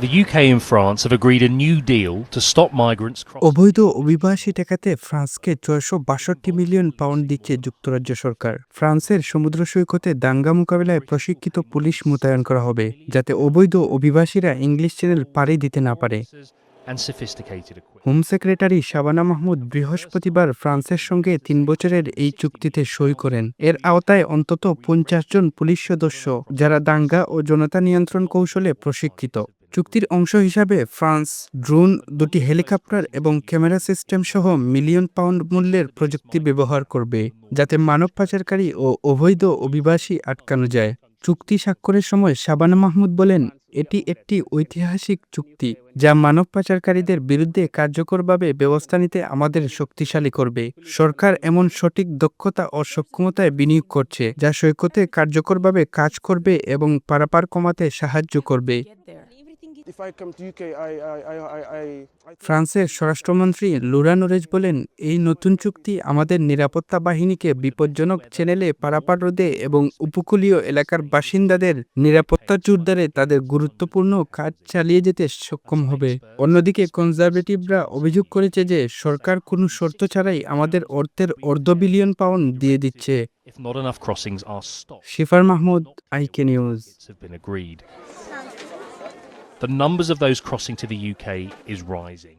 The UK and France have agreed a new deal to stop migrants crossing. অবৈধ অভিবাসী ঠেকাতে ফ্রান্সকে ৬৬২ million pound দিচ্ছে যুক্তরাজ্য সরকার। ফ্রান্সের সমুদ্র সৈকতে দাঙ্গা মোকাবিলায় প্রশিক্ষিত পুলিশ মোতায়েন করা হবে, যাতে অবৈধ অভিবাসীরা ইংলিশ চ্যানেল পাড়ি দিতে না পারে। And sophisticated equipment. Home secretary Shabana Mahmud বৃহস্পতিবার ফ্রান্সের সঙ্গে ৩ বছরের এই চুক্তিতে সই করেন। এর আওতায় অন্তত ৫০ জন পুলিশ সদস্য, যারা দাঙ্গা ও জনতা নিয়ন্ত্রণ কৌশলে প্রশিক্ষিত। চুক্তির অংশ হিসাবে ফ্রান্স ড্রোন, ২টি হেলিকপ্টার এবং ক্যামেরা সিস্টেম সহ মিলিয়ন পাউন্ড মূল্যের প্রযুক্তি ব্যবহার করবে, যাতে মানব পাচারকারী ও অবৈধ অভিবাসী আটকানো যায়। চুক্তি স্বাক্ষরের সময় শাবানা মাহমুদ বলেন, এটি একটি ঐতিহাসিক চুক্তি যা মানব পাচারকারীদের বিরুদ্ধে কার্যকরভাবে ব্যবস্থা নিতে আমাদের শক্তিশালী করবে। সরকার এমন সঠিক দক্ষতা ও সক্ষমতায় বিনিয়োগ করছে, যা সৈকতে কার্যকরভাবে কাজ করবে এবং পারাপার কমাতে সাহায্য করবে। If I come to UK, ফ্রান্সের স্বরাষ্ট্রমন্ত্রী লুরা নোরেজ বলেন, এই নতুন চুক্তি আমাদের নিরাপত্তা বাহিনীকে বিপজ্জনক চ্যানেলে পারাপার রোধে এবং উপকূলীয় এলাকার বাসিন্দাদের নিরাপত্তা জোরদারে তাদের গুরুত্বপূর্ণ কাজ চালিয়ে যেতে সক্ষম হবে। অন্যদিকে কনজারভেটিভরা অভিযোগ করেছে যে সরকার কোনো শর্ত ছাড়াই আমাদের অর্থের $1/2 বিলিয়ন দিয়ে দিচ্ছে। If not enough crossings are stopped, Shifar Mahmud, আইকে news. have been agreed. The numbers of those crossing to the UK is rising.